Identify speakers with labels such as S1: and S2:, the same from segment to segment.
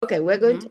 S1: Okay, we're going to.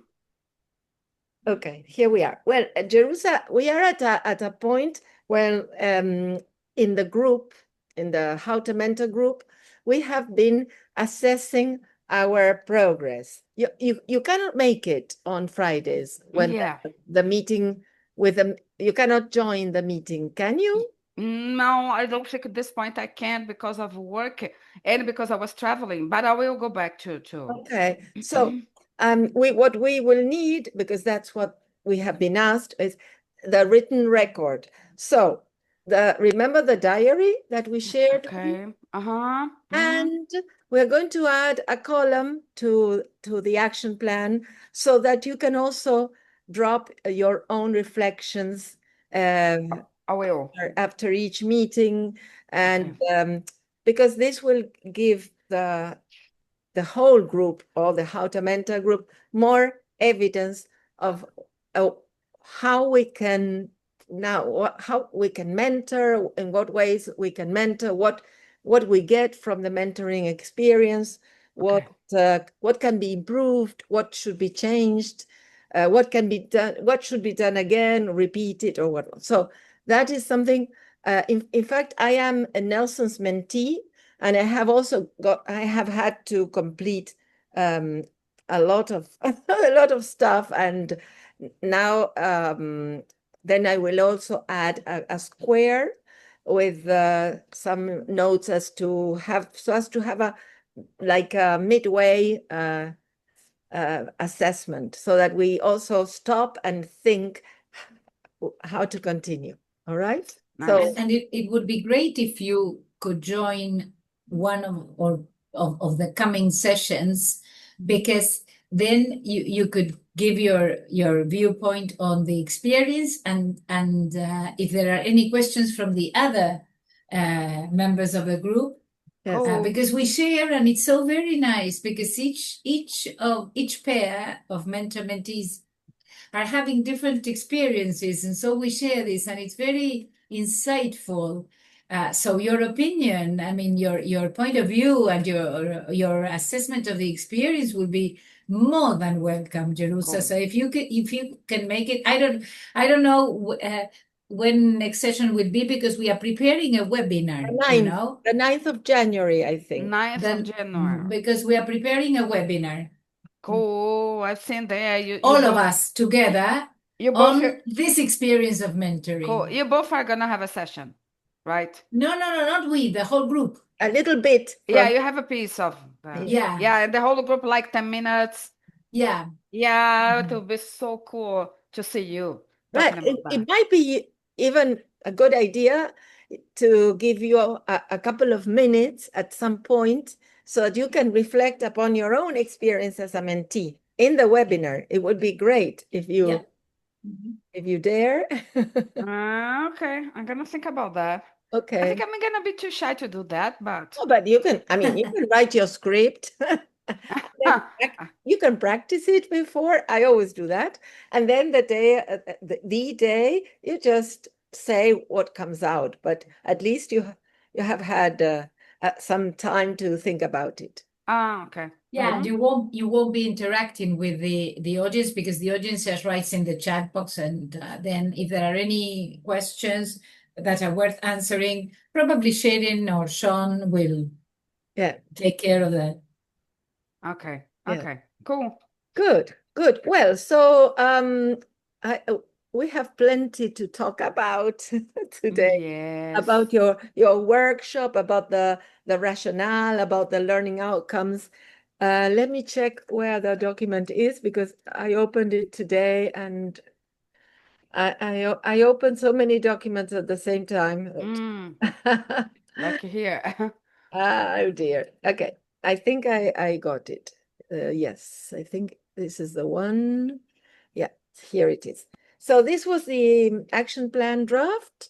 S1: Okay, here we are. Well, Jerusa, we are at a point where in the group, in the How to Mentor group, we have been assessing our progress. You cannot make it on Fridays when
S2: Yeah.
S1: the meeting with them, you cannot join the meeting, can you?
S2: No, I don't think at this point I can because of work and because I was traveling, but I will go back to.
S1: Okay, so what we will need, because that's what we have been asked, is the written record. So remember the diary that we shared?
S2: Okay. Uh-huh.
S1: And we're going to add a column to the action plan so that you can also drop your own reflections
S2: I will.
S1: after each meeting, and
S2: Okay.
S1: because this will give the whole group or the How to Mentor group more evidence of how we can how we can mentor, in what ways we can mentor, what we get from the mentoring experience, what can be improved, what should be changed, what can be done, what should be done again, repeated or what. So that is something. In fact, I am a Nelson's mentee, and I have had to complete a lot of a lot of stuff, and now then I will also add a square with some notes as to have a like a midway assessment, so that we also stop and think how to continue. All right.
S2: Nice.
S3: And it would be great if you could join one of the coming sessions, because then you could give your viewpoint on the experience, and if there are any questions from the other members of the group,
S1: Yes.
S3: because we share, and it's so very nice because each pair of mentor mentees are having different experiences, and so we share this, and it's very insightful. So your opinion, I mean, your point of view and your assessment of the experience will be more than welcome, Jerusa.
S2: Cool.
S3: So if you can make it, I don't know when next session will be, because we are preparing a webinar.
S1: The 9th of January, I think.
S2: 9th of January.
S3: Because we are preparing a webinar.
S2: Cool. I've seen there. You
S3: All
S2: both,
S3: of us together
S2: you both
S3: on this experience of mentoring.
S2: cool. You both are gonna have a session, right?
S3: No, not we, the whole group.
S1: A little bit.
S2: Yeah, you have a piece of that.
S3: Yeah.
S2: Yeah, and the whole group like 10 minutes.
S3: Yeah.
S2: Yeah, it will be so cool to see you
S1: Right.
S2: talking about that.
S1: It might be even a good idea to give you a couple of minutes at some point so that you can reflect upon your own experience as a mentee in the webinar. It would be great if you if you dare.
S2: Okay, I'm gonna think about that. I
S1: Okay.
S2: think I'm gonna be too shy to do that, but
S1: Oh, but you can, I mean, you can write your script. You can practice it before. I always do that. And then the day you just say what comes out, but at least you have had some time to think about it.
S2: Okay.
S3: Yeah, and you won't be interacting with the audience, because the audience just writes in the chat box, and then if there are any questions that are worth answering, probably Sharon or Sean will take care of that.
S2: Okay.
S1: Yeah.
S2: Okay. Cool.
S1: Good. Well, so we have plenty to talk about today.
S2: Yes.
S1: About your workshop, about the rationale, about the learning outcomes. Let me check where the document is, because I opened it today and I opened so many documents at the same time.
S2: Like here.
S1: Oh dear. Okay. I think I got it. Yes, I think this is the one. Yeah, here it is. So this was the action plan draft,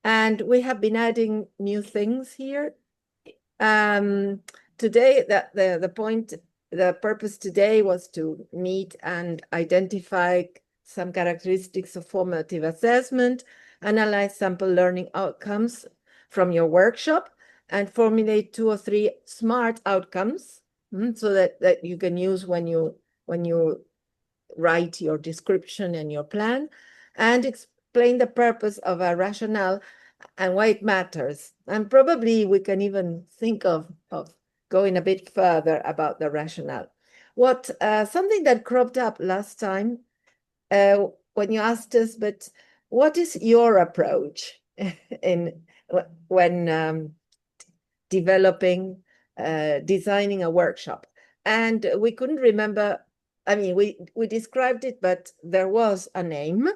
S1: and we have been adding new things here. Today, the purpose today was to meet and identify some characteristics of formative assessment, analyze sample learning outcomes from your workshop, and formulate 2 or 3 SMART outcomes, so that you can use when you when you write your description and your plan, and explain the purpose of a rationale and why it matters. And probably we can even think of going a bit further about the rationale. Something that cropped up last time when you asked us, but what is your approach when designing a workshop? And we couldn't remember. I mean, we described it, but there was a name,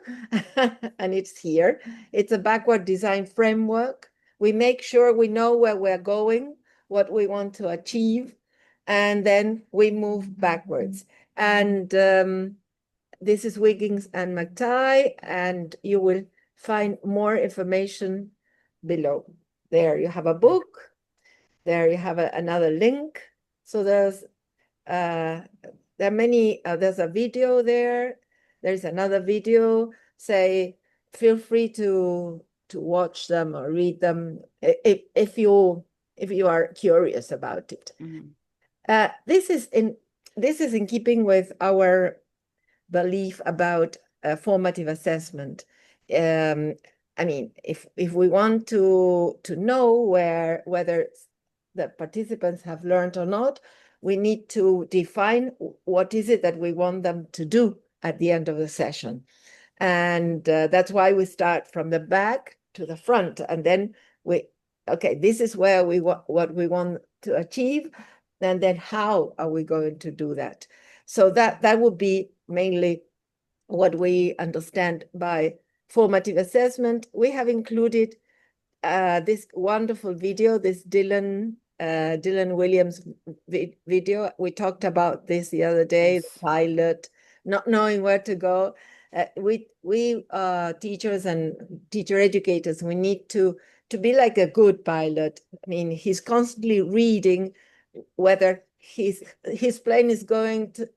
S1: and it's here. It's a backward design framework. We make sure we know where we're going, what we want to achieve, and then we move backwards. And this is Wiggins and McTighe, and you will find more information below. There you have a book. There you have another link. So there are many, there's a video there. There's another video. Feel free to watch them or read them if you are curious about it.
S2: Mm-hmm.
S1: This is in keeping with our belief about formative assessment. I mean, if we want to know whether the participants have learned or not, we need to define what is it that we want them to do at the end of the session. And that's why we start from the back to the front. And then this is where what we want to achieve. And then how are we going to do that? So that would be mainly what we understand by formative assessment. We have included this wonderful video, this Dylan Williams video. We talked about this the other day,
S2: Yes.
S1: the pilot, not knowing where to go. We teachers and teacher educators, we need to be like a good pilot. I mean, he's constantly reading whether his plane is going to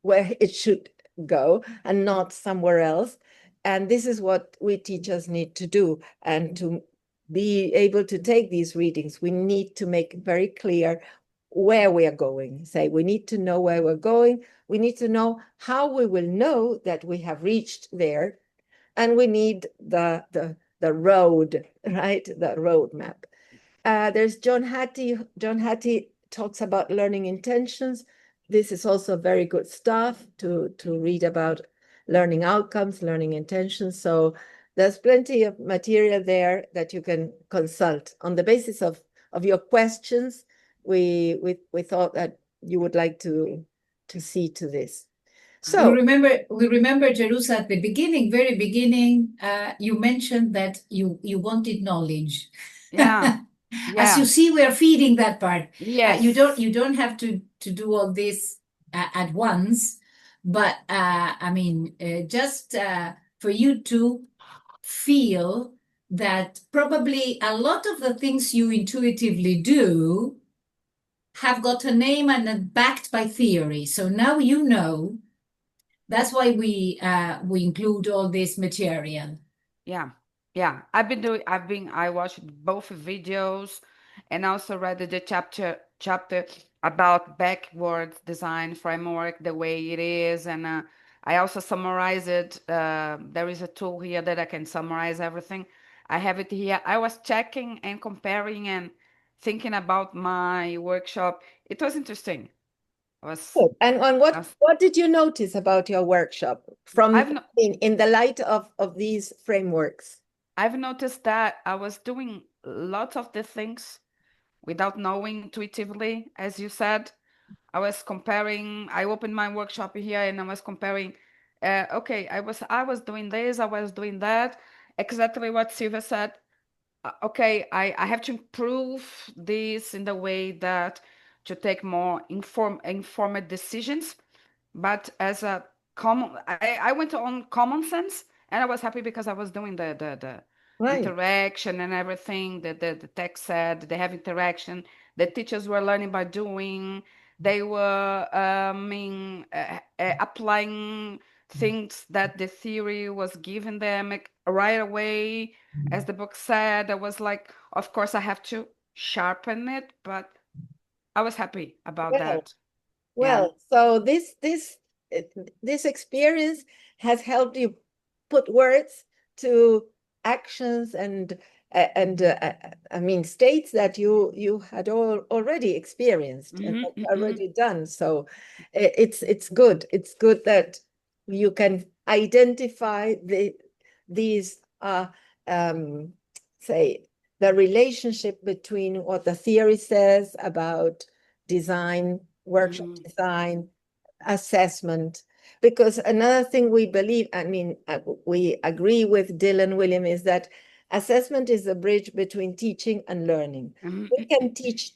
S1: where it should go and not somewhere else. And this is what we teachers need to do. And to be able to take these readings, we need to make very clear where we are going. We need to know where we're going. We need to know how we will know that we have reached there. And we need the road, right? The roadmap. There's John Hattie. John Hattie talks about learning intentions. This is also very good stuff to read about learning outcomes, learning intentions. So there's plenty of material there that you can consult on the basis of your questions. We thought that you would like to see to this. So
S3: we remember Jerusa at the beginning, very beginning. You mentioned that you wanted knowledge.
S2: Yeah.
S3: As you see, we're feeding that part.
S2: Yes.
S3: You don't have to do all this at once, but I mean, just for you to feel that probably a lot of the things you intuitively do have got a name and are backed by theory. So now you know. That's why we include all this material.
S2: Yeah. I watched both videos and also read the chapter about backward design framework, the way it is. And I also summarize it. There is a tool here that I can summarize everything. I have it here. I was checking and comparing and thinking about my workshop. It was interesting.
S1: And what did you notice about your workshop in the light of these frameworks?
S2: I've noticed that I was doing lots of the things without knowing intuitively, as you said. I was comparing, I opened my workshop here and I was comparing, okay, I was doing this, I was doing that, exactly what Silvia said. Okay, I have to improve this in the way that to take more informed decisions. But as a I went on common sense, and I was happy because I was doing the
S1: Right.
S2: interaction and everything that the text said. They have interaction. The teachers were learning by doing. They were applying things that the theory was giving them right away. As the book said, I was like, of course, I have to sharpen it, but I was happy about that.
S1: Well, so this this experience has helped you put words to actions and I mean states that you had already experienced and that you already done. So it's good. It's good that you can identify these say the relationship between what the theory says about design, workshop design, assessment. Because another thing we believe, I mean, we agree with Dylan William, is that assessment is a bridge between teaching and learning. We can teach,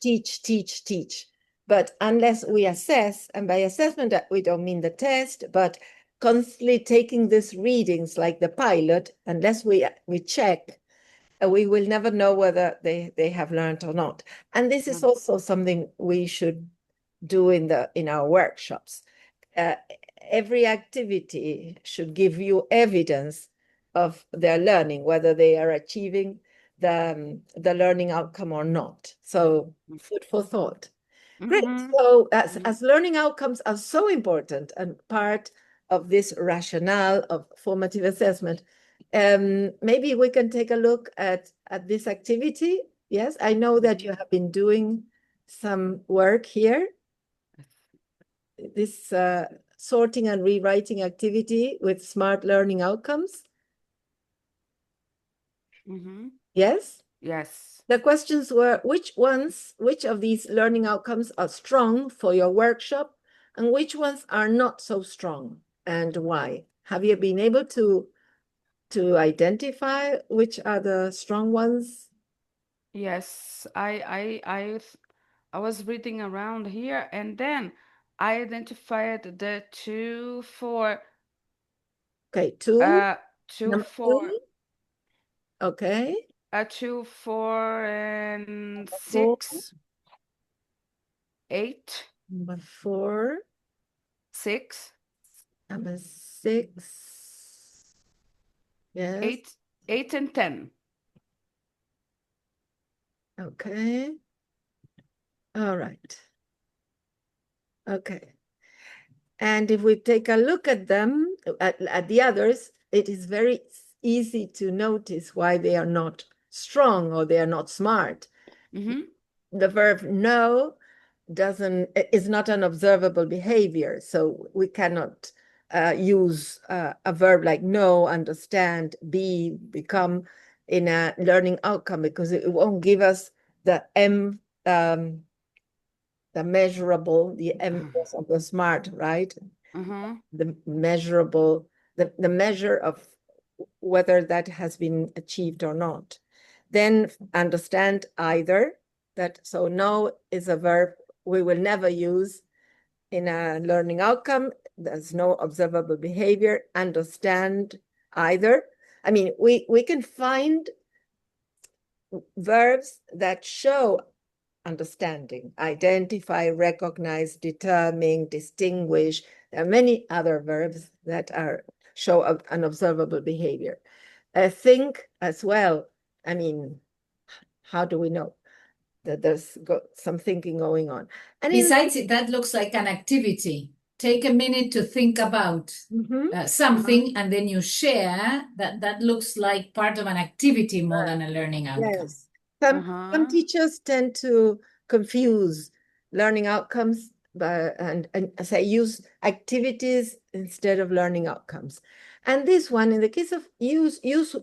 S1: but unless we assess, and by assessment we don't mean the test, but constantly taking these readings like the pilot, unless we check, we will never know whether they have learned or not. And this is also something we should do in our workshops. Every activity should give you evidence of their learning, whether they are achieving the learning outcome or not. So food for thought. Great. So as learning outcomes are so important and part of this rationale of formative assessment, maybe we can take a look at this activity. Yes, I know that you have been doing some work here. This sorting and rewriting activity with smart learning outcomes. Yes?
S2: Yes.
S1: The questions were, which of these learning outcomes are strong for your workshop and which ones are not so strong and why? Have you been able to identify which are the strong ones?
S2: Yes, I was reading around here and then I identified the two for
S1: Okay, two.
S2: two
S1: Number
S2: for
S1: two. Okay.
S2: 2, 4, and
S1: Four.
S2: 6, 8,
S1: Number 4.
S2: 6,
S1: Number 6. Yes.
S2: 8 and 10.
S1: Okay. All right. Okay. And if we take a look at them, at the others, it is very easy to notice why they are not strong or they are not smart. The verb know is not an observable behavior, so we cannot use a verb like know, understand, be, become in a learning outcome because it won't give us the the measurable, the M of the smart, right? The measurable, the measure of whether that has been achieved or not. Then understand either, that so know is a verb we will never use in a learning outcome. There's no observable behavior. Understand either. I mean, we can find verbs that show understanding, identify, recognize, determine, distinguish. There are many other verbs that show an observable behavior. Think as well. I mean, how do we know that there's some thinking going on? And
S3: besides it, that looks like an activity. Take a minute to think about something, and then you share that. That looks like part of an activity more than a learning outcome.
S1: Yes. Some teachers tend to confuse learning outcomes and say use activities instead of learning outcomes. And this one, in the case of use is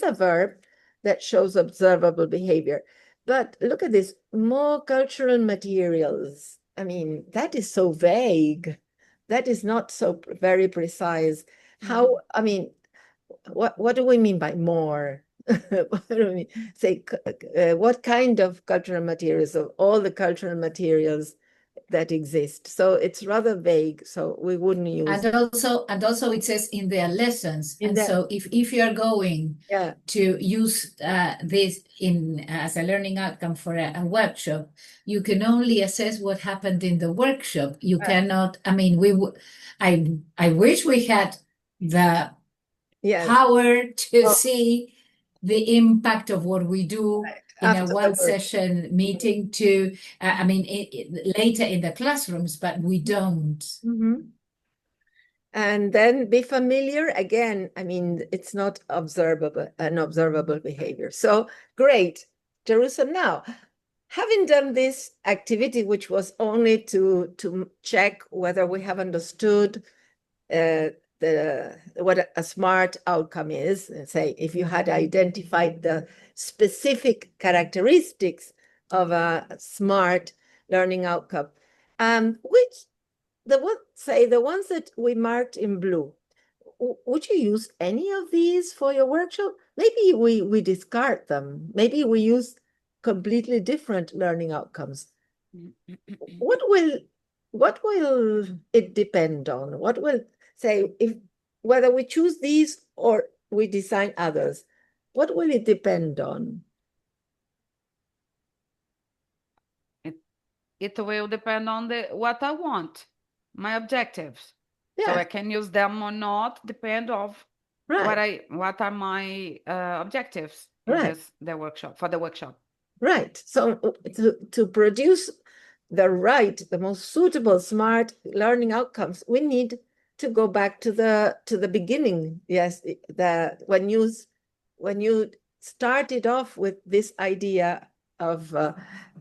S1: a verb that shows observable behavior. But look at this, more cultural materials. I mean, that is so vague. That is not so very precise. How, I mean, what do we mean by more? What do we mean? Say, what kind of cultural materials, of all the cultural materials that exist? So it's rather vague, so we wouldn't use.
S3: And also it says in their lessons. So if you are going to use this as a learning outcome for a workshop, you can only assess what happened in the workshop. You cannot, I mean, I wish we had the power to see the impact of what we do in a one session meeting to, I mean, later in the classrooms, but we don't.
S1: And then be familiar again. I mean, it's not an observable behavior. So great, Jerusa. Now, having done this activity, which was only to check whether we have understood what a smart outcome is, say, if you had identified the specific characteristics of a smart learning outcome, which the ones that we marked in blue, would you use any of these for your workshop? Maybe we discard them. Maybe we use completely different learning outcomes. What will it depend on? What will say if whether we choose these or we design others? What will it depend on?
S2: It will depend on what I want, my objectives. So
S1: Yeah,
S2: I can use them or not, depend of
S1: right,
S2: what are my objectives in
S1: right,
S2: the workshop.
S1: right. So to produce the most suitable, smart learning outcomes, we need to go back to the beginning. Yes, when you started off with this idea of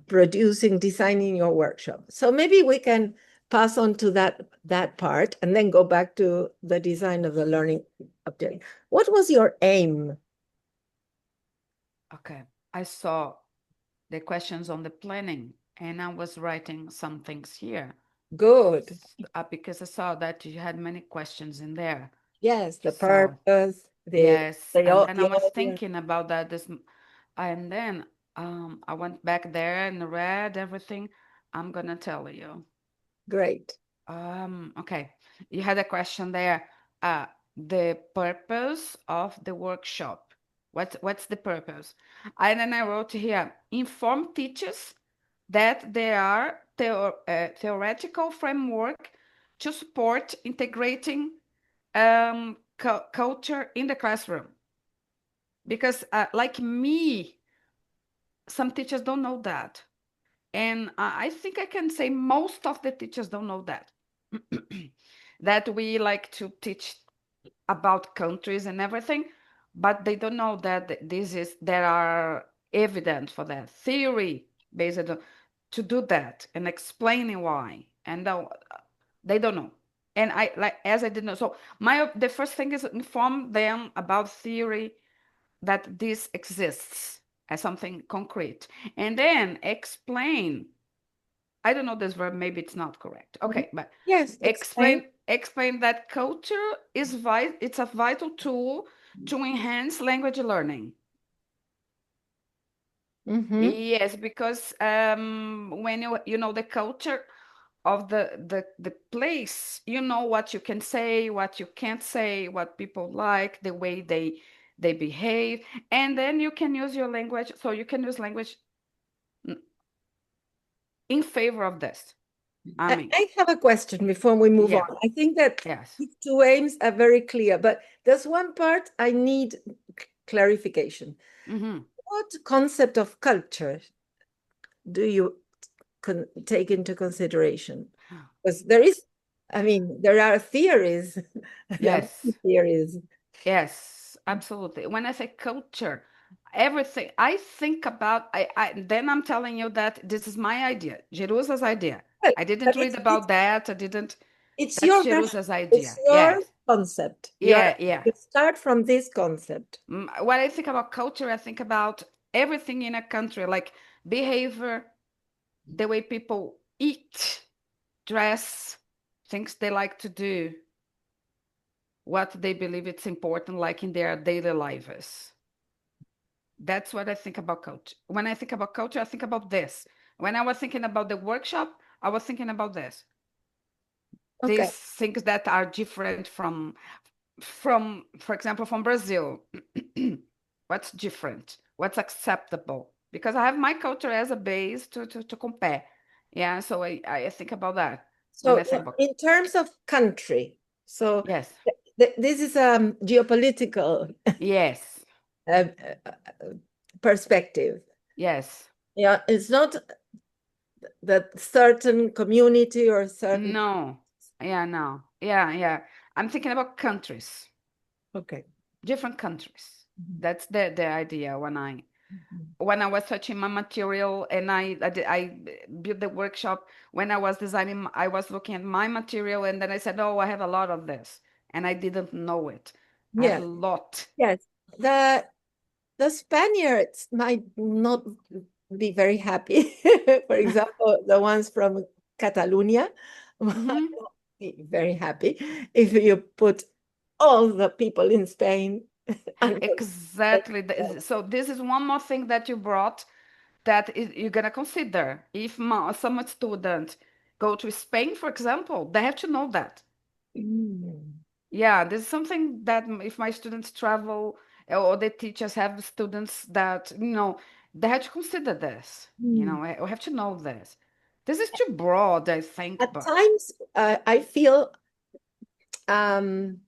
S1: designing your workshop. So maybe we can pass on to that part and then go back to the design of the learning object. What was your aim?
S2: Okay, I saw the questions on the planning and I was writing some things here.
S1: Good.
S2: Because I saw that you had many questions in there.
S1: Yes, the
S2: So,
S1: purpose,
S2: yes, and then I was
S1: audience.
S2: thinking about that and then I went back there and read everything. I'm gonna tell you.
S1: Great.
S2: Okay, you had a question there. The purpose of the workshop. What's the purpose? And then I wrote here, inform teachers that there are theoretical framework to support integrating culture in the classroom. Because like me, some teachers don't know that. And I think I can say most of the teachers don't know that. That we like to teach about countries and everything, but they don't know that there are evidence for that theory based on to do that and explaining why. And they don't know. And I like as I didn't know. So the first thing is inform them about theory that this exists as something concrete, and then explain. I don't know this verb, maybe it's not correct. Okay, but
S1: Yes,
S2: explain that culture is it's a vital tool to enhance language learning. Yes, because when you know the culture of the place, you know what you can say, what you can't say, what people like, the way they behave, and then you can use your language. So you can use language in favor of this. I mean,
S1: I have a question before we move
S2: yeah,
S1: on. I think that
S2: yes.
S1: these two aims are very clear, but there's one part I need clarification. What concept of culture do you take into consideration? Because there are theories. There are
S2: Yes.
S1: many theories.
S2: Yes, absolutely. When I say culture, everything I think about, then I'm telling you that this is my idea, Jerusa's idea.
S1: Well,
S2: I didn't
S1: but
S2: read about that. I didn't.
S1: it's
S2: That's
S1: your
S2: Jerusa's
S1: it's
S2: idea.
S1: your
S2: Yes.
S1: concept.
S2: Yeah, yeah.
S1: You start from this concept.
S2: When I think about culture, I think about everything in a country, like behavior, the way people eat, dress, things they like to do, what they believe it's important, like in their daily lives. That's what I think about culture. When I think about culture, I think about this. When I was thinking about the workshop, I was thinking about this.
S1: Okay.
S2: These things that are different from, for example, from Brazil. What's different? What's acceptable? Because I have my culture as a base to compare. Yeah, so I think about that when I
S1: So
S2: say about.
S1: in terms of country, so
S2: Yes.
S1: this is a geopolitical
S2: Yes.
S1: uh, perspective.
S2: Yes.
S1: Yeah, it's not that certain community or certain.
S2: No. Yeah, no. Yeah, yeah. I'm thinking about countries,
S1: Okay.
S2: different countries.
S1: Mhm.
S2: That's the idea when I was searching my material and I built the workshop. When I was designing, I was looking at my material and then I said, oh, I have a lot of this. And I didn't know it. I have
S1: Yeah.
S2: a lot.
S1: Yes. The Spaniards might not be very happy. For example, the ones from Catalonia might
S2: Mhm.
S1: not be very happy if you put all the people in Spain under.
S2: Exactly. So this is one more thing that you brought that you're gonna consider. If some student go to Spain, for example, they have to know that.
S1: Mm.
S2: Yeah, this is something that if my students travel or the teachers have students that, they have to consider this.
S1: Mm.
S2: We have to know this. This is too broad, I think,
S1: At
S2: but
S1: times, I feel um,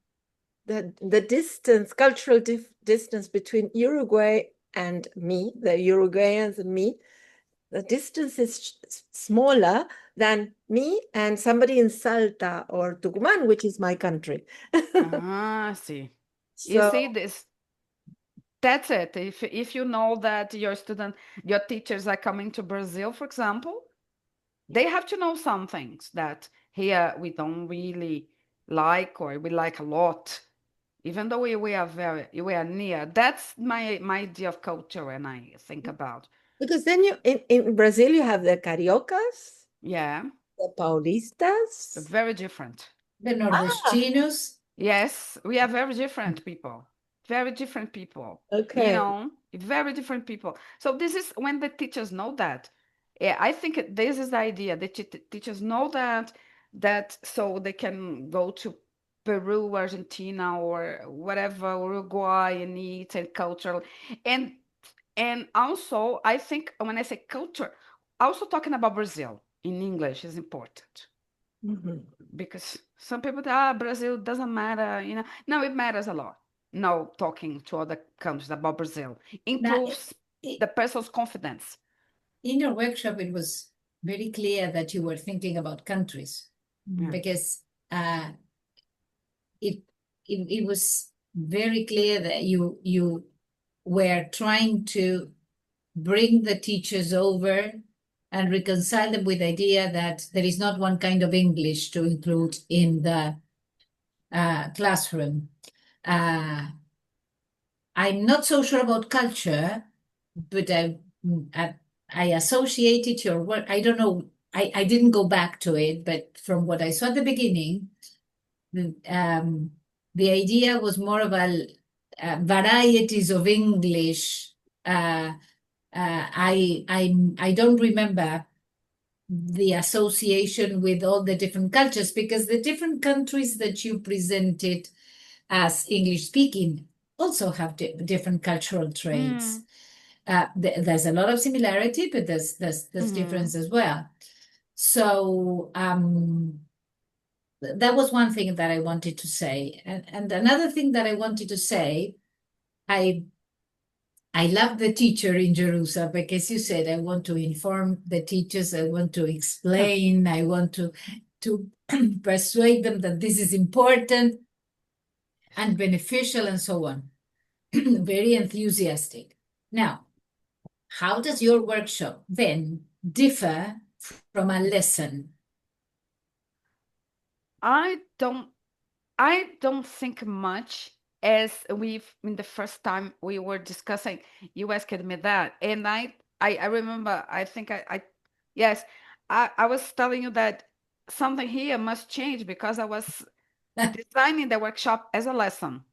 S1: the distance, cultural distance between Uruguay and me, the Uruguayans and me, the distance is smaller than me and somebody in Salta or Tucumán, which is my country.
S2: see. You
S1: So,
S2: see this, that's it. If you know that your teachers are coming to Brazil, for example, they have to know some things that here we don't really like or we like a lot. Even though we are near. That's my idea of culture when I think about.
S1: because then in Brazil, you have the Cariocas,
S2: Yeah,
S1: the Paulistas.
S2: very different.
S3: The
S1: Ah,
S3: Nordestinos.
S2: Yes, we are very different people. Very different people.
S1: okay.
S2: Very different people. So this is when the teachers know that. Yeah, I think this is the idea. The teachers know that so they can go to Peru, Argentina, or whatever, Uruguay, and eat and cultural. And and also I think when I say culture, also talking about Brazil in English is important
S1: Mhm.
S2: because some people say, Brazil doesn't matter, No, it matters a lot. No, talking to other countries about Brazil
S3: Now,
S2: improves the person's confidence.
S3: in your workshop, it was very clear that you were thinking about countries
S2: Yeah.
S3: because uh, it, it was very clear that you were trying to bring the teachers over and reconcile them with the idea that there is not one kind of English to include in the classroom. I'm not so sure about culture, but I associated your work. I don't know. I didn't go back to it, but from what I saw at the beginning, um, the idea was more of a varieties of English. I don't remember the association with all the different cultures because the different countries that you presented as English speaking also have different cultural traits. There's a lot of similarity, but there's
S2: Mhm.
S3: difference as well. So that was one thing that I wanted to say, and another thing that I wanted to say, I I love the teacher in Jerusa because you said I want to inform the teachers, I want to explain, I want to persuade them that this is important and beneficial and so on. Very enthusiastic. Now, how does your workshop then differ from a lesson?
S2: I don't think much as in the first time we were discussing, you asked me that. And I remember, I think yes, I was telling you that something here must change because I was designing the workshop as a lesson.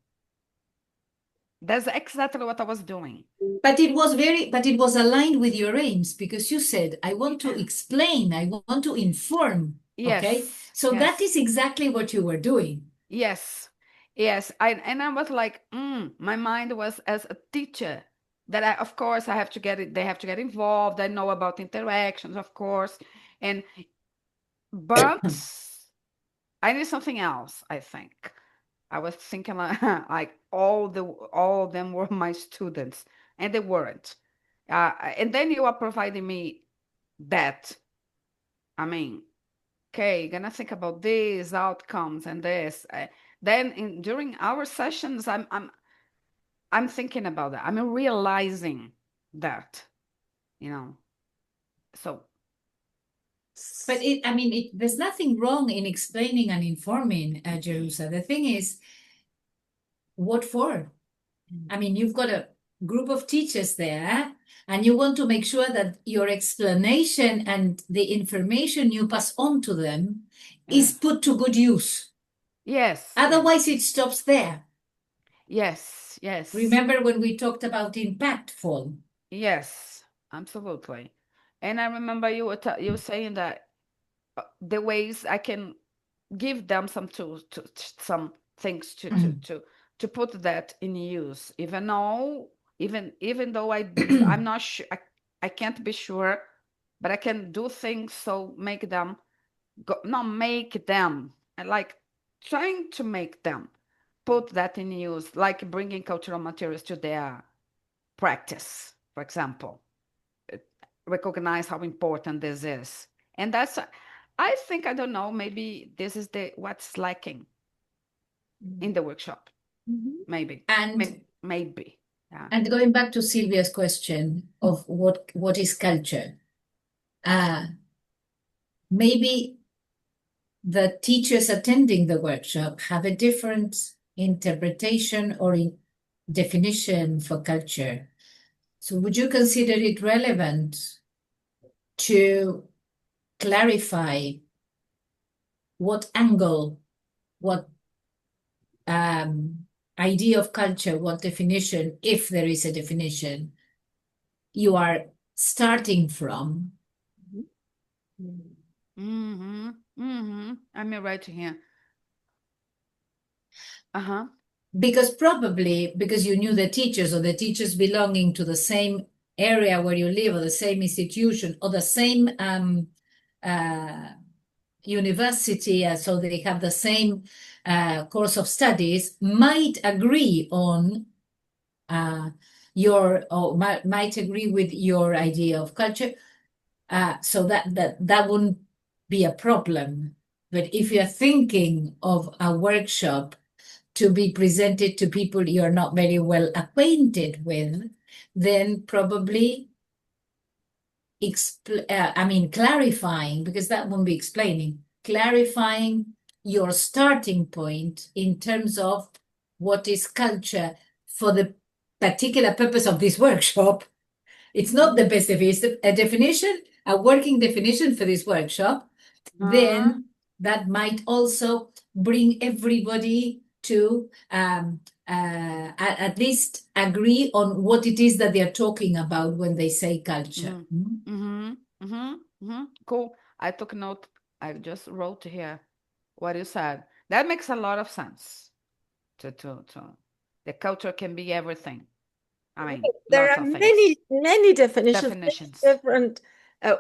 S2: That's exactly what I was doing.
S3: But it was aligned with your aims because you said, I want to explain, I want to inform. Okay.
S2: Yes,
S3: So that
S2: yes,
S3: is exactly what you were doing.
S2: yes, yes. And I was like, my mind was as a teacher that of course I have to get it, they have to get involved. I know about interactions, of course. And but I need something else, I think. I was thinking like all of them were my students, and they weren't. And then you are providing me that. I mean, okay, gonna think about these outcomes and this. Then during our sessions, I'm thinking about that. I'm realizing that, you know. So,
S3: But I mean, there's nothing wrong in explaining and informing, Jerusa. The thing is, what for? I mean, you've got a group of teachers there, and you want to make sure that your explanation and the information you pass on to them is
S2: yes,
S3: put to good use.
S2: yes,
S3: Otherwise, it stops there.
S2: yes, yes,
S3: Remember when we talked about impactful?
S2: yes, absolutely. And I remember you were saying that the ways I can give them some tools some things to put that in use, even though I'm not sure, I can't be sure, but I can do things so make them not make them, I like trying to make them put that in use, like bringing cultural materials to their practice, for example. Recognize how important this is, and that's, I think, I don't know, maybe this is the what's lacking in the workshop. Maybe.
S3: And
S2: Maybe. Yeah.
S3: and going back to Sylvia's question of what is culture, maybe the teachers attending the workshop have a different interpretation or definition for culture. So would you consider it relevant to clarify what angle, what idea of culture, what definition, if there is a definition, you are starting from?
S2: I'm right here.
S3: Because you knew the teachers, or the teachers belonging to the same area where you live, or the same institution, or the same university, so they have the same course of studies, might agree on might agree with your idea of culture. So that wouldn't be a problem. But if you're thinking of a workshop to be presented to people you're not very well acquainted with, then probably clarifying, because that won't be explaining, clarifying your starting point in terms of what is culture for the particular purpose of this workshop. It's not the best definition, a definition, a working definition for this workshop. Then that might also bring everybody to at least agree on what it is that they're talking about when they say culture.
S2: Cool. I took note. I just wrote here what you said. That makes a lot of sense. To the culture can be everything. I mean,
S1: there
S2: lots
S1: are
S2: of things.
S1: many definitions. Different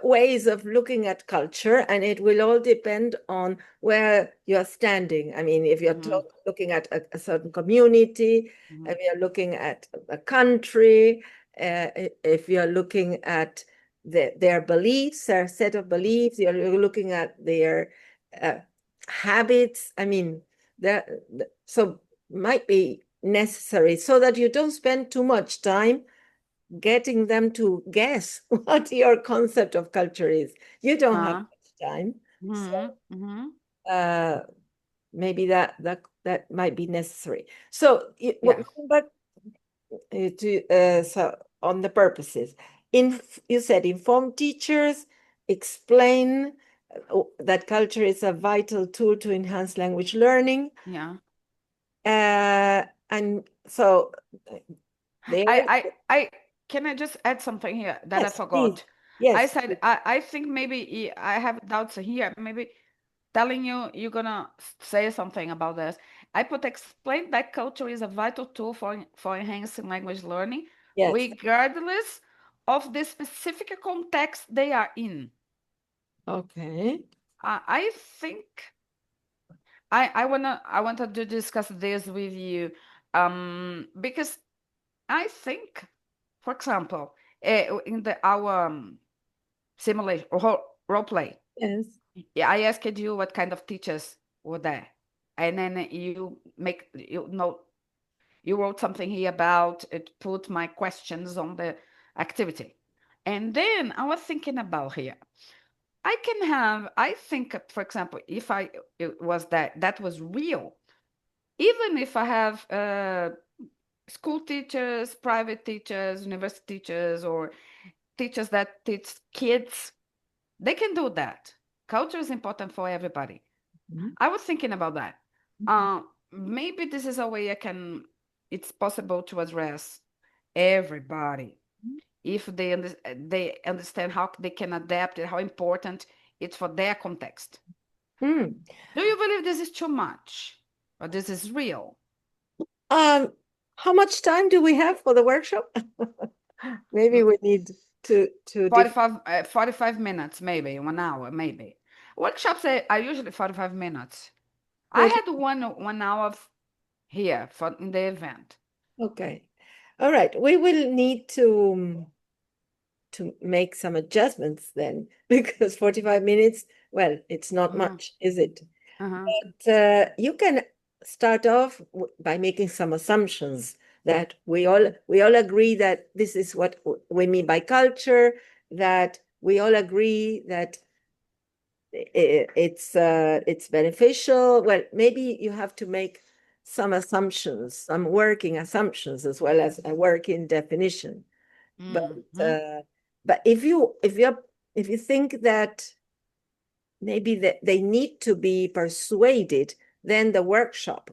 S1: ways of looking at culture, and it will all depend on where you're standing. I mean, if you're looking at a certain community, if you're looking at a country, if you're looking at their beliefs, their set of beliefs, you're looking at their habits. I mean, so might be necessary so that you don't spend too much time getting them to guess what your concept of culture is. You don't have much time. So, maybe that might be necessary. So going back to so on the purposes, you said inform teachers, explain that culture is a vital tool to enhance language learning.
S2: Yeah.
S1: And so
S2: I can I just add something here that
S1: yes,
S2: I forgot?
S1: Please. Yes.
S2: I said I think maybe I have doubts here. Maybe telling you're gonna say something about this. I put explain that culture is a vital tool for enhancing language learning, regardless of the specific context they are in.
S1: Okay.
S2: I think I wanted to discuss this with you, because I think, for example, in our simulation or role play,
S1: yes,
S2: Yeah, I asked you what kind of teachers were there, and then you wrote something here about it, put my questions on the activity. And then I was thinking about here. I think, for example, if it was that was real, even if I have school teachers, private teachers, university teachers, or teachers that teach kids, they can do that. Culture is important for everybody.
S1: Mhm.
S2: I was thinking about that. Maybe this is a way it's possible to address everybody if they understand how they can adapt it, how important it's for their context.
S1: Mm.
S2: Do you believe this is too much or this is real?
S1: How much time do we have for the workshop? Maybe we need to
S2: 45 minutes, maybe 1 hour, maybe. Workshops are usually 45 minutes. I
S1: 40.
S2: had 1 hour here in the event.
S1: Okay. All right. We will need to make some adjustments then, because 45 minutes, well, it's not
S2: Uh-huh.
S1: much, is it?
S2: Uh-huh.
S1: But you can start off by making some assumptions that we all agree that this is what we mean by culture, that we all agree that it's beneficial. Well, maybe you have to make some assumptions, some working assumptions, as well as a working definition. But
S2: Mhm.
S1: if you think that maybe that they need to be persuaded, then the workshop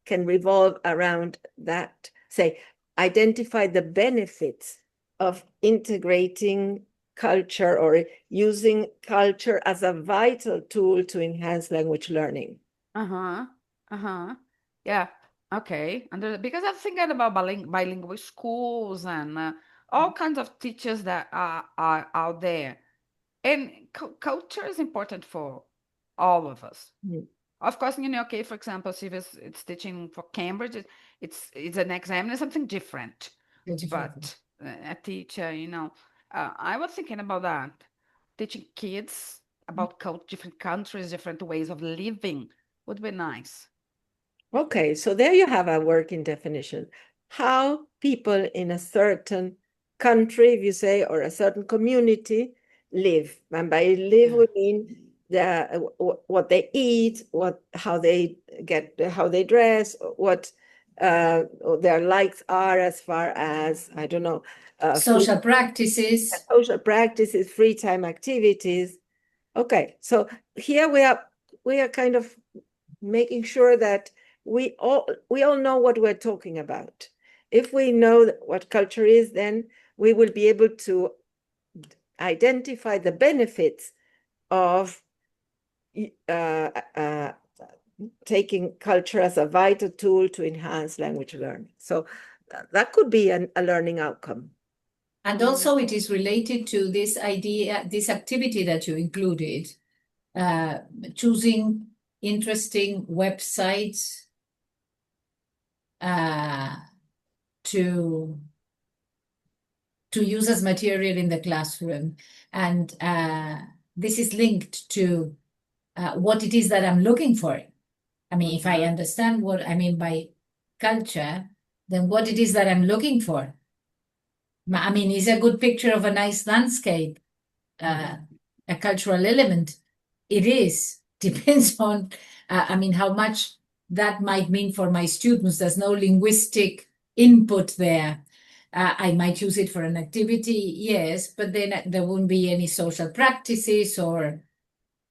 S1: can revolve around that. Say, identify the benefits of integrating culture or using culture as a vital tool to enhance language learning.
S2: Uh-huh. Uh-huh. Yeah. Okay. Because I'm thinking about bilingual schools and all kinds of teachers that are out there. And culture is important for all of us.
S1: Mm.
S2: Of course, okay, for example, if it's teaching for Cambridge, it's an exam and something different. But a teacher, I was thinking about that. Teaching kids about different countries, different ways of living would be nice.
S1: Okay, so there you have a working definition. How people in a certain country, if you say, or a certain community live. And by live, we mean what they eat, how they how they dress, what their likes are as far as, I don't know,
S3: Social practices.
S1: social practices, free time activities. Okay, so here we are kind of making sure that we all know what we're talking about. If we know what culture is, then we will be able to identify the benefits of uh, uh, taking culture as a vital tool to enhance language learning. So that could be a learning outcome.
S3: And also it is related to this idea, this activity that you included, choosing interesting websites to use as material in the classroom. And this is linked to what it is that I'm looking for. I mean, if I understand what I mean by culture, then what it is that I'm looking for. I mean, is a good picture of a nice landscape a cultural element? It is. Depends on, I mean, how much that might mean for my students. There's no linguistic input there. I might use it for an activity, yes, but then there won't be any social practices or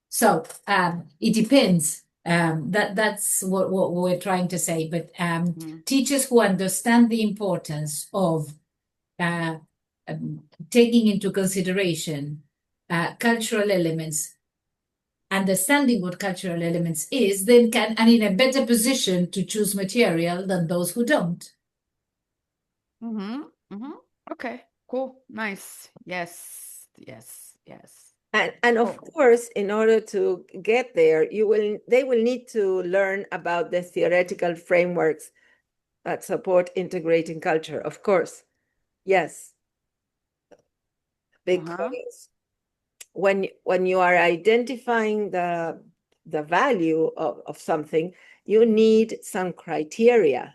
S3: so. It depends. That's what we're trying to say. But teachers who understand the importance of taking into consideration cultural elements, understanding what cultural elements is, then can and in a better position to choose material than those who don't.
S2: Okay, cool, nice. Yes, yes, yes.
S1: And of course, in order to get there, they will need to learn about the theoretical frameworks that support integrating culture. Of course, yes, because when you are identifying the value of something, you need some criteria,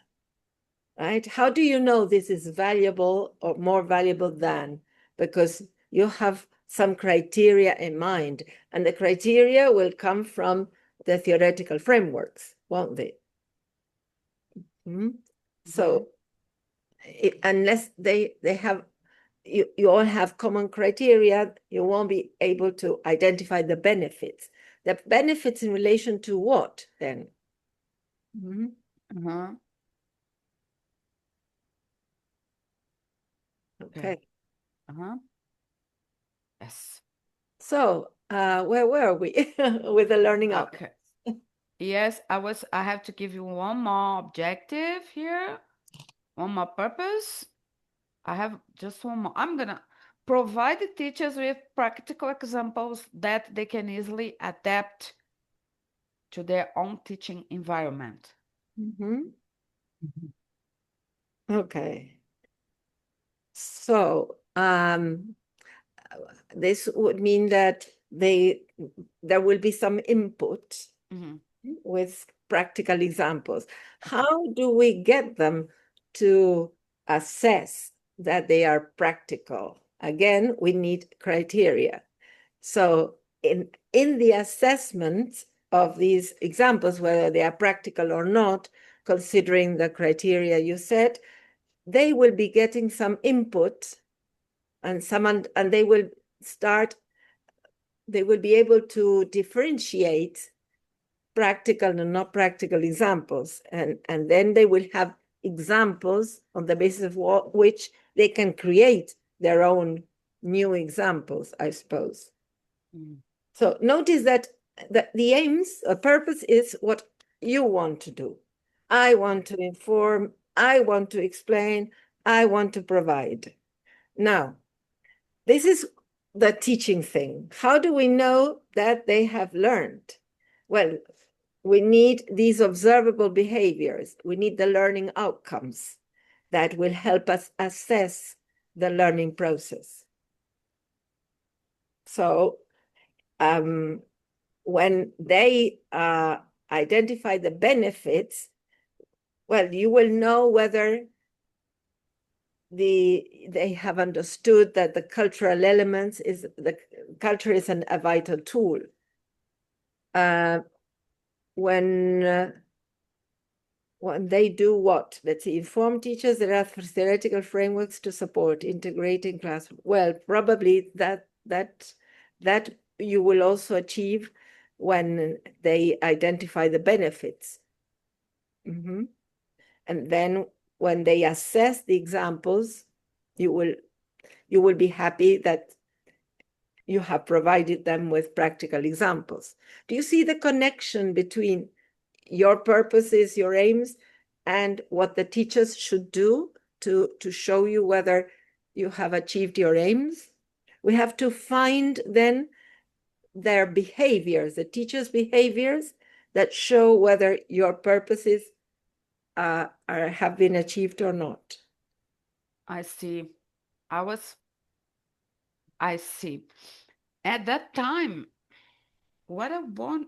S1: right? How do you know this is valuable or more valuable than? Because you have some criteria in mind, and the criteria will come from the theoretical frameworks, won't they? So unless they have, you all have common criteria, you won't be able to identify the benefits. The benefits in relation to what then? Okay.
S2: Yes.
S1: So where were we with the learning outcomes?
S2: Okay. Yes, I have to give you one more objective here, one more purpose. I have just one more. I'm gonna provide the teachers with practical examples that they can easily adapt to their own teaching environment.
S1: Okay. So this would mean that there will be some input with practical examples. How do we get them to assess that they are practical? Again, we need criteria. So in the assessment of these examples, whether they are practical or not, considering the criteria you set, they will be getting some input and they will be able to differentiate practical and not practical examples. And then they will have examples on the basis of which they can create their own new examples, I suppose. So notice that the aims, the purpose is what you want to do. I want to inform, I want to explain, I want to provide. Now, this is the teaching thing. How do we know that they have learned? Well, we need these observable behaviors. We need the learning outcomes that will help us assess the learning process. So when they identify the benefits, well, you will know whether they have understood that the cultural elements the culture is a vital tool. When they do what? Let's see, inform teachers, there are theoretical frameworks to support integrating classroom. Well, probably that you will also achieve when they identify the benefits. And then when they assess the examples, you will be happy that you have provided them with practical examples. Do you see the connection between your purposes, your aims, and what the teachers should do to show you whether you have achieved your aims? We have to find then their behaviors, the teachers' behaviors that show whether your purposes have been achieved or not.
S2: I see. I see. At that time, what I want,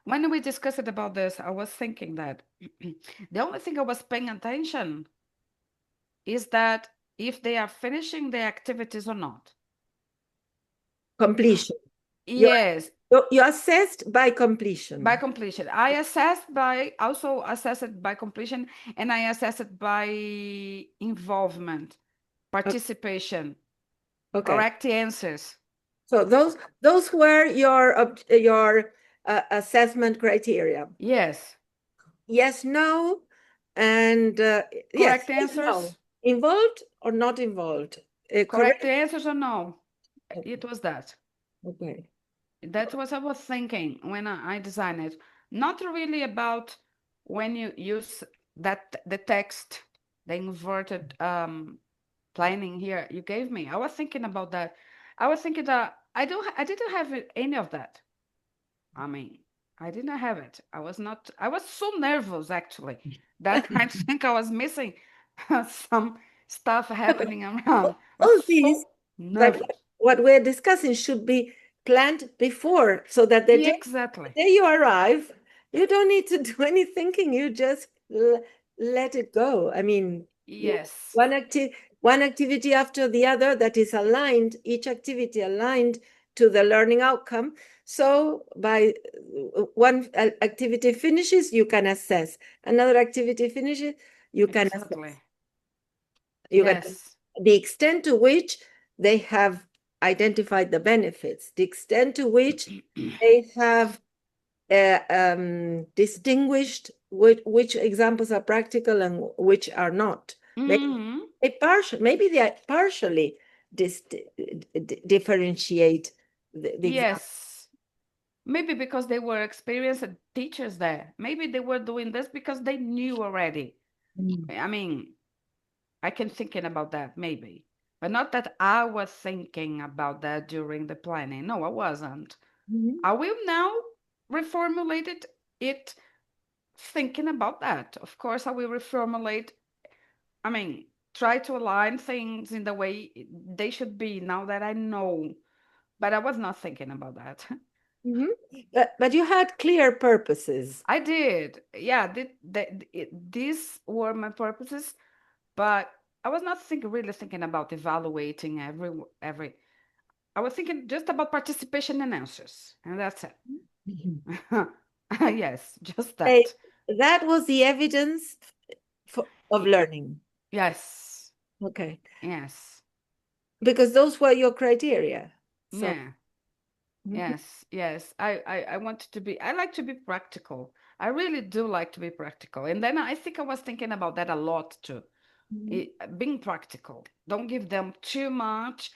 S2: when we discussed about this, I was thinking that the only thing I was paying attention is that if they are finishing their activities or not.
S1: Completion.
S2: Yes.
S1: You assessed by completion.
S2: By completion. I also assess it by completion, and I assess it by involvement, participation, correct answers.
S1: So those were your assessment criteria.
S2: Yes.
S1: Yes, no, and
S2: correct
S1: yes,
S2: answers.
S1: no. Involved or not involved?
S2: Correct answers or no? It was that.
S1: Okay.
S2: That was I was thinking when I designed it. Not really about when you use the text, the inverted planning here you gave me. I was thinking about that. I was thinking that I didn't have any of that. I mean, I didn't have it. I was so nervous actually that I think I was missing some stuff happening around.
S1: All these,
S2: nervous.
S1: what we're discussing should be planned before, so that the day
S2: Exactly.
S1: you arrive, you don't need to do any thinking. You just let it go. I mean,
S2: Yes.
S1: one activity after the other that is aligned, each activity aligned to the learning outcome. So by one activity finishes, you can assess. Another activity finishes, you can
S2: Exactly.
S1: assess. You can
S2: Yes.
S1: the extent to which they have identified the benefits, the extent to which they have distinguished which examples are practical and which are not.
S2: Mhm.
S1: Maybe they partially differentiate the
S2: Yes. Maybe because they were experienced teachers there. Maybe they were doing this because they knew already. I mean, I can thinking about that maybe, but not that I was thinking about that during the planning. No, I wasn't.
S1: Mhm.
S2: I will now reformulate it thinking about that. Of course, I will reformulate. I mean, try to align things in the way they should be now that I know. But I was not thinking about that.
S1: Mhm. But you had clear purposes.
S2: I did. Yeah, these were my purposes, but I was not really thinking about evaluating every. I was thinking just about participation and answers, and that's it. Yes, just
S1: Hey,
S2: that.
S1: that was the evidence of learning.
S2: Yes,
S1: Okay.
S2: yes,
S1: Because those were your criteria. So,
S2: yeah,
S1: mhm,
S2: yes, yes. I want to be. I like to be practical. I really do like to be practical, and then I think I was thinking about that a lot too.
S1: mhm,
S2: Being practical. Don't give them too much.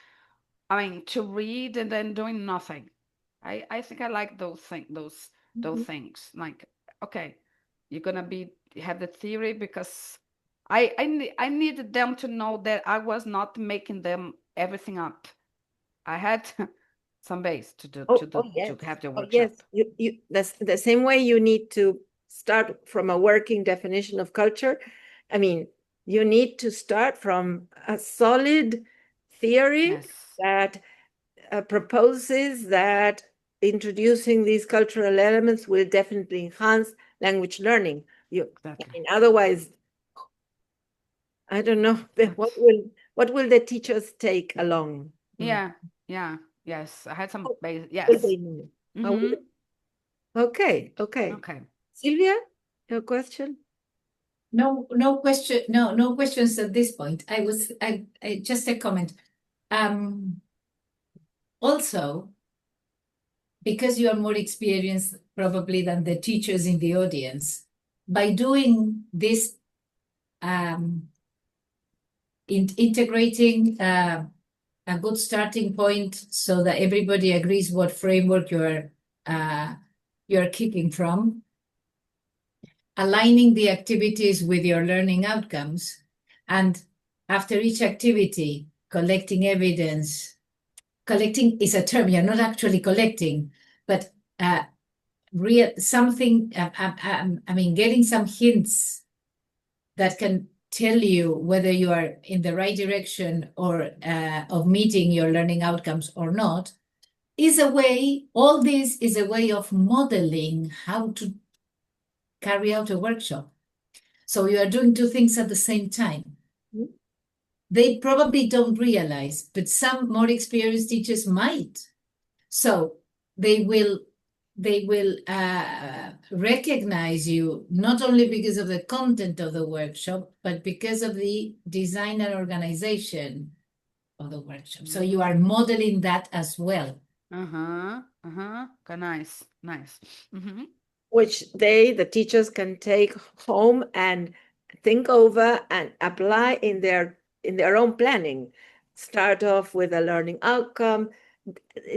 S2: I mean, to read and then doing nothing. I think I like those
S1: mhm,
S2: things. Like, okay, you're gonna have the theory because I needed them to know that I was not making them everything up. I had some base to do
S1: Oh, oh
S2: to
S1: yes.
S2: have the
S1: Oh yes.
S2: workshop.
S1: That's the same way you need to start from a working definition of culture. I mean, you need to start from a solid theory
S2: Yes,
S1: that proposes that introducing these cultural elements will definitely enhance language learning. I
S2: exactly.
S1: mean, otherwise, I don't know
S2: But
S1: what will the teachers take along?
S2: yeah, yeah, yes. I had some
S1: What
S2: base.
S1: will
S2: Yes.
S1: they know? How will
S2: Mm-hmm.
S1: Okay, okay.
S2: Okay.
S1: Sylvia, your question?
S3: No question. No questions at this point. I just a comment. Also, because you are more experienced probably than the teachers in the audience, by doing this, integrating a good starting point so that everybody agrees what framework you're kicking from, aligning the activities with your learning outcomes, and after each activity, collecting evidence. Collecting is a term, you're not actually collecting, but real something, I mean, getting some hints that can tell you whether you are in the right direction or of meeting your learning outcomes or not, is a way, all this is a way of modeling how to carry out a workshop. So you are doing two things at the same time.
S1: Mhm.
S3: They probably don't realize, but some more experienced teachers might. So they will recognize you not only because of the content of the workshop, but because of the design and organization of the workshop. So you are modeling that as well.
S2: Uh-huh. Uh-huh. Okay, nice. Nice. Mm-hmm.
S1: Which the teachers, can take home and think over and apply in their own planning. Start off with a learning outcome,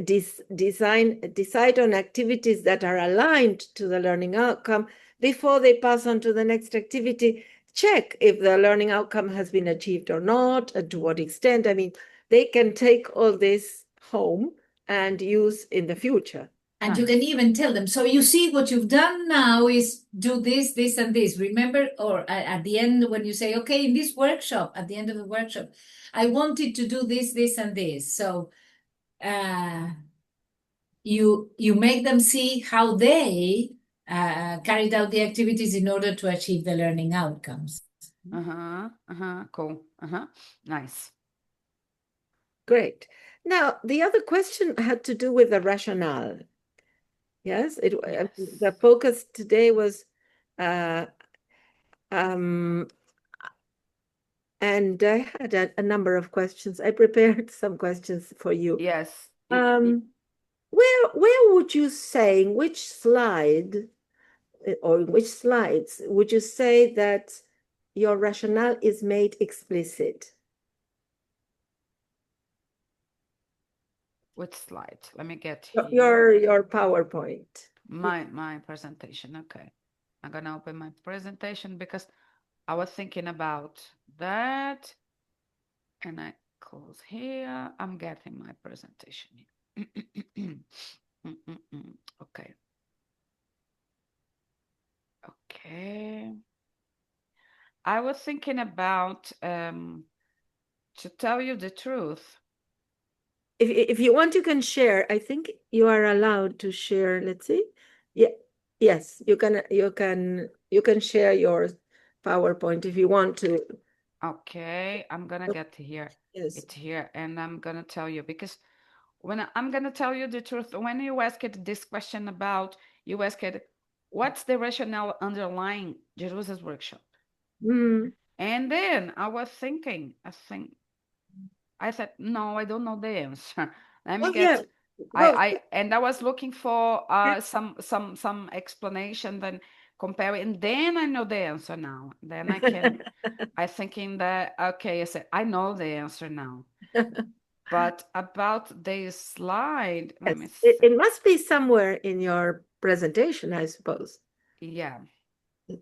S1: decide on activities that are aligned to the learning outcome before they pass on to the next activity. Check if the learning outcome has been achieved or not, and to what extent. I mean, they can take all this home and use in the future.
S3: And you can even tell them, so you see what you've done now is do this, this, and this. Remember, or at the end, when you say, okay, in this workshop, at the end of the workshop, I wanted to do this, this, and this. So you make them see how they carried out the activities in order to achieve the learning outcomes.
S2: Cool. Nice.
S1: Great. Now, the other question had to do with the rationale. Yes, the focus today was, and I had a number of questions. I prepared some questions for you.
S2: Yes.
S1: Where would you say, in which slide or in which slides would you say that your rationale is made explicit?
S2: Which slide? Let me get here.
S1: Your PowerPoint.
S2: My presentation. Okay. I'm gonna open my presentation because I was thinking about that. And I close here. I'm getting my presentation here. Okay. Okay. I was thinking about, to tell you the truth.
S1: If you want, you can share. I think you are allowed to share. Let's see. Yeah. Yes, you can share your PowerPoint if you want to.
S2: Okay, I'm gonna get here.
S1: Yes.
S2: It's here, and I'm gonna tell you because when I'm gonna tell you the truth, when you asked this question about, you asked, what's the rationale underlying Jerusa's workshop? And then I was thinking, I said, no, I don't know the answer. Let me get. And I was looking for some explanation, then comparing. Then I know the answer now. Then I can. I thinking that okay. I said I know the answer now. But about the slide, let me see.
S1: It must be somewhere in your presentation, I suppose.
S2: Yeah.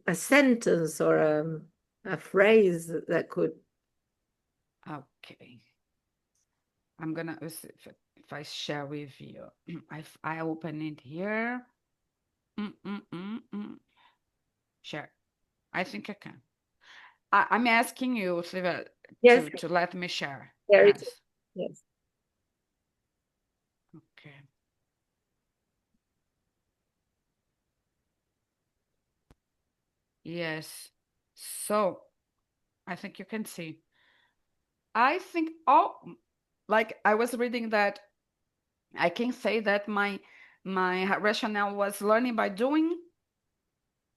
S1: A sentence or a phrase that could.
S2: Okay. I'm gonna if I share with you. I open it here. Share. I think I can. I'm asking you, Silvia, to let me share.
S1: Yes.
S2: Okay. Yes. So I think you can see. I think like I was reading that I can say that my rationale was learning by doing.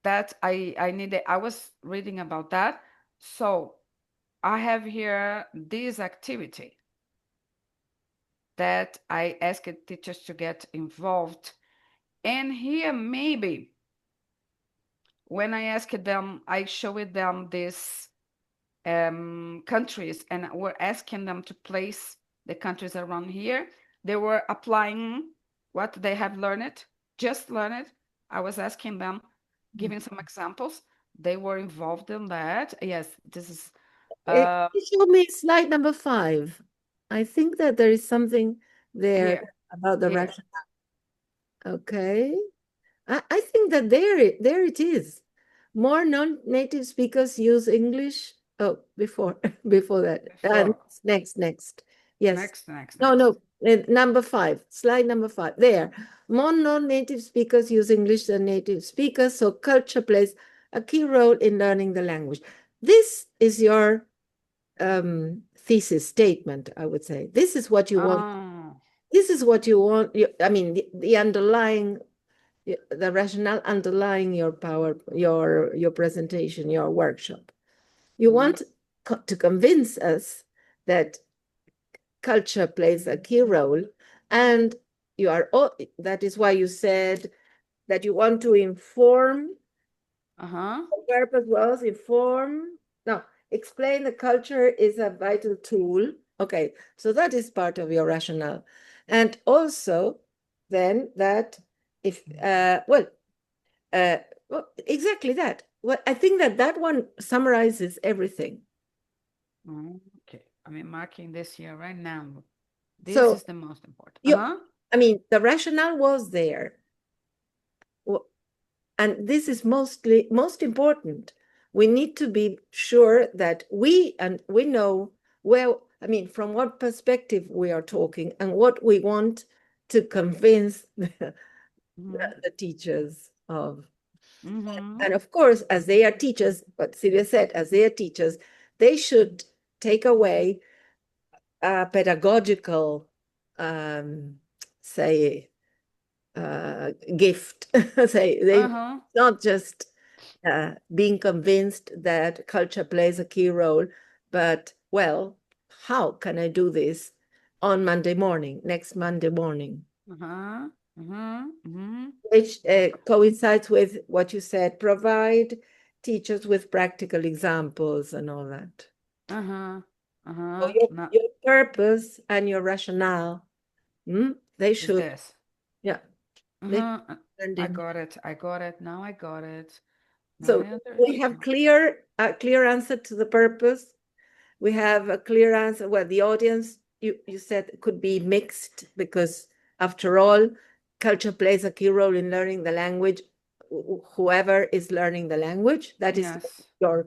S2: That I was reading about that. So I have here this activity that I asked teachers to get involved. And here maybe when I asked them, I showed them these countries and we're asking them to place the countries around here. They were applying what they have learned, just learned. I was asking them, giving some examples. They were involved in that. Yes, this is.
S1: Show me slide number 5. I think that there is something there about the rationale. Okay. I think that there it is. More non-native speakers use English. Oh, before that. Next. Yes.
S2: Next.
S1: No. Number 5, slide number 5. There. More non-native speakers use English than native speakers, so culture plays a key role in learning the language. This is your thesis statement, I would say. This is what you want. This is what you want. I mean, the underlying, the rationale underlying your your presentation, your workshop. You want to convince us that culture plays a key role, and that is why you said that you want to inform. The purpose was inform. No, explain the culture is a vital tool. Okay, so that is part of your rationale. And also then that if, well, exactly that. Well, I think that one summarizes everything.
S2: Okay, I'm marking this here right now. This is the most important.
S1: I mean, the rationale was there. And this is most important. We need to be sure that we know where I mean, from what perspective we are talking and what we want to convince the teachers of. And of course, as they are teachers, what Sylvia said, as they are teachers, they should take away a pedagogical, say, gift. Say they not just being convinced that culture plays a key role, but well, how can I do this on Monday morning, next Monday morning? Which coincides with what you said, provide teachers with practical examples and all that. So your purpose and your rationale, they should, yeah.
S2: I got it. Now I got it.
S1: So we have a clear answer to the purpose. We have a clear answer. Well, the audience, you said, could be mixed because, after all, culture plays a key role in learning the language. Whoever is learning the language, that is your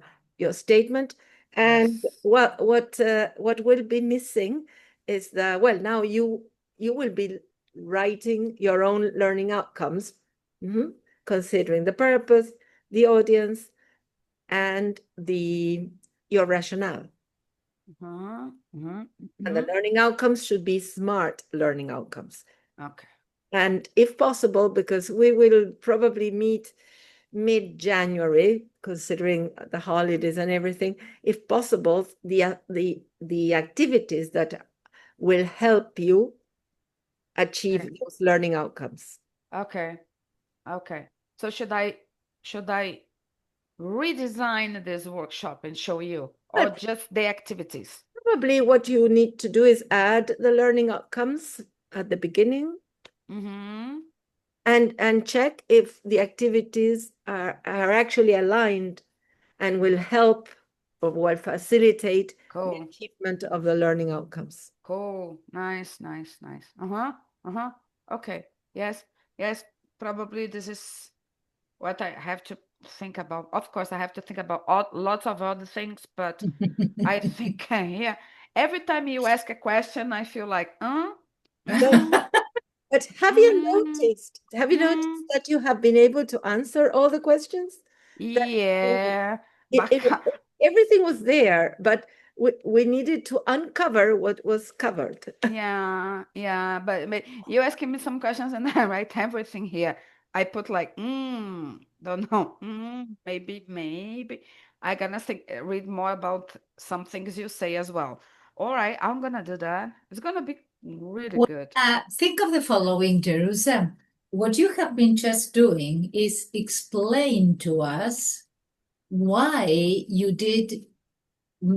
S1: statement. And what will be missing is now you will be writing your own learning outcomes, considering the purpose, the audience, and your rationale. And the learning outcomes should be smart learning outcomes.
S2: Okay.
S1: And if possible, because we will probably meet mid-January, considering the holidays and everything, if possible, the activities that will help you achieve those learning outcomes.
S2: Okay. So should I redesign this workshop and show you, or just the activities?
S1: Probably what you need to do is add the learning outcomes at the beginning, and check if the activities are actually aligned and will help or will facilitate the achievement of the learning outcomes.
S2: Cool. Nice. Okay. Yes. Probably this is what I have to think about. Of course, I have to think about lots of other things, but I think every time you ask a question, I feel like,
S1: But have you noticed that you have been able to answer all the questions?
S2: Yeah.
S1: Everything was there, but we needed to uncover what was covered.
S2: Yeah, but you asking me some questions and I write everything here. I put like, don't know, maybe. I gonna read more about some things you say as well. All right, I'm gonna do that. It's gonna be really good.
S3: Think of the following, Jerusa. What you have been just doing is explain to us why you did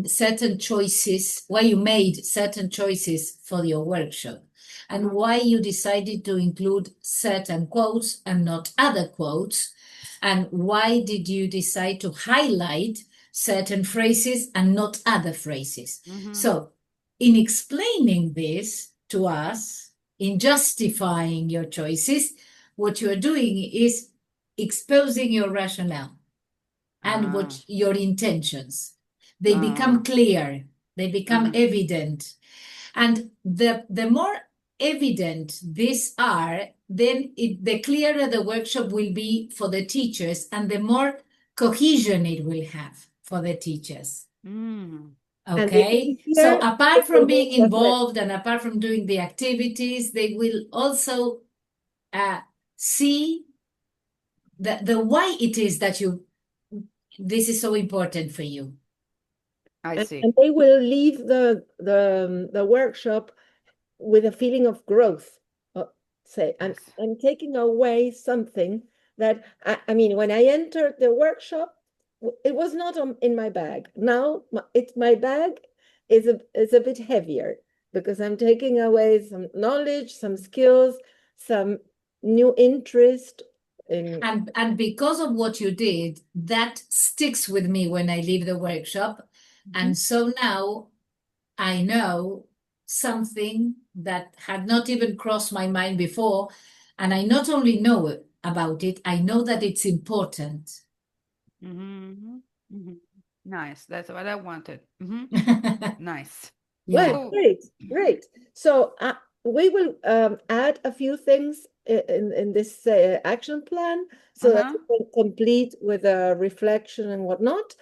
S3: certain choices, why you made certain choices for your workshop, and why you decided to include certain quotes and not other quotes, and why did you decide to highlight certain phrases and not other phrases. So in explaining this to us, in justifying your choices, what you're doing is exposing your rationale and what your intentions. They become clear, they become evident. And the more evident these are, then the clearer the workshop will be for the teachers and the more cohesion it will have for the teachers. Okay, so apart from being involved and apart from doing the activities, they will also see the why it is that this is so important for you.
S2: I see.
S1: And they will leave the workshop with a feeling of growth. I'm taking away something that, I mean, when I entered the workshop, it was not in my bag. Now my bag is a bit heavier because I'm taking away some knowledge, some skills, some new interest.
S3: And because of what you did, that sticks with me when I leave the workshop. And so now I know something that had not even crossed my mind before. And I not only know about it, I know that it's important.
S2: Nice. That's what I wanted. Nice.
S3: Yeah.
S1: Well, great. So we will add a few things in this action plan so that
S2: Uh-huh.
S1: we can complete with a reflection and whatnot.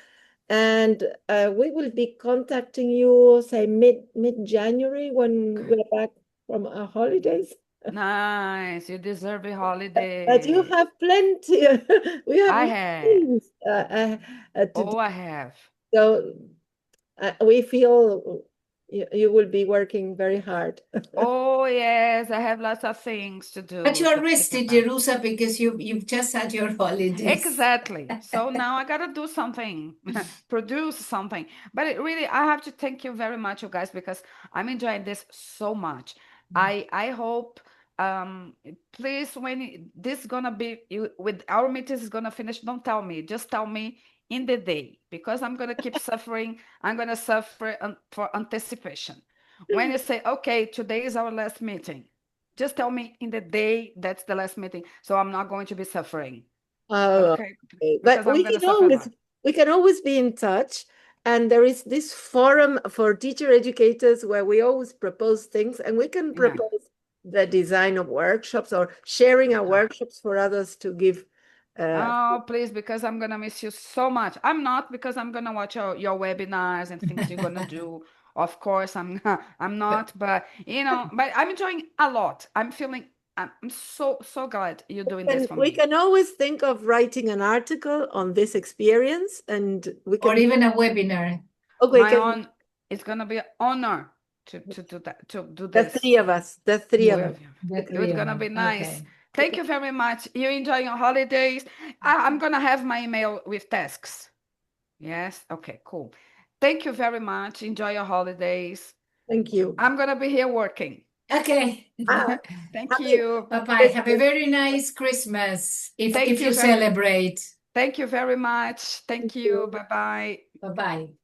S1: And we will be contacting you, say mid-January when we're back from our holidays.
S2: Nice. You deserve a
S1: But you
S2: holiday.
S1: have plenty. We have
S2: I
S1: many
S2: have.
S1: things to do.
S2: Oh, I have.
S1: So we feel you will be working very hard.
S2: Oh, yes. I have lots of things to
S3: But
S2: do.
S3: you're
S2: So take your
S3: rested,
S2: time.
S3: Jerusa, because you've just had your holidays.
S2: Exactly. So now I gotta do something, produce something. But really, I have to thank you very much, you guys, because I'm enjoying this so much. I hope please this gonna be with our meetings is gonna finish, don't tell me, just tell me in the day, because I'm gonna keep suffering. I'm gonna suffer for anticipation. When you say, okay, today is our last meeting, just tell me in the day that's the last meeting, so I'm not going to be suffering.
S1: Oh,
S2: Okay,
S1: okay. But
S2: because I'm gonna suffer a lot.
S1: we can always be in touch. And there is this forum for teacher educators where we always propose things, and we can
S2: Yeah.
S1: propose the design of workshops or sharing our workshops for others to give.
S2: Oh, please, because I'm gonna miss you so much. I'm not, because I'm gonna watch your webinars and things you're gonna do. Of course, I'm I'm not, but but I'm enjoying a lot. I'm so glad you're doing this
S1: And
S2: for
S1: we
S2: me.
S1: can always think of writing an article on this experience, and we
S3: Or
S1: can.
S3: even a webinar.
S1: Okay,
S2: My
S1: can
S2: own, it's gonna be an honor to do that, to do
S1: the
S2: this
S1: three of us, the three of
S3: Yeah,
S1: us.
S2: with you.
S3: the three
S2: It's
S3: of
S2: gonna
S3: us.
S2: be nice.
S3: Okay.
S2: Thank you very much. You enjoy your holidays. I'm gonna have my email with tasks. Yes. Okay, cool. Thank you very much. Enjoy your holidays.
S1: Thank you.
S2: I'm gonna be here working.
S3: Okay.
S1: Ah,
S2: Thank
S1: happy
S2: you.
S3: Bye-bye. Have a very nice Christmas
S2: Thank
S3: if
S2: you
S3: you
S2: very
S3: celebrate.
S2: Thank you very much. Thank you.
S1: you.
S2: Bye bye.
S3: Bye-bye.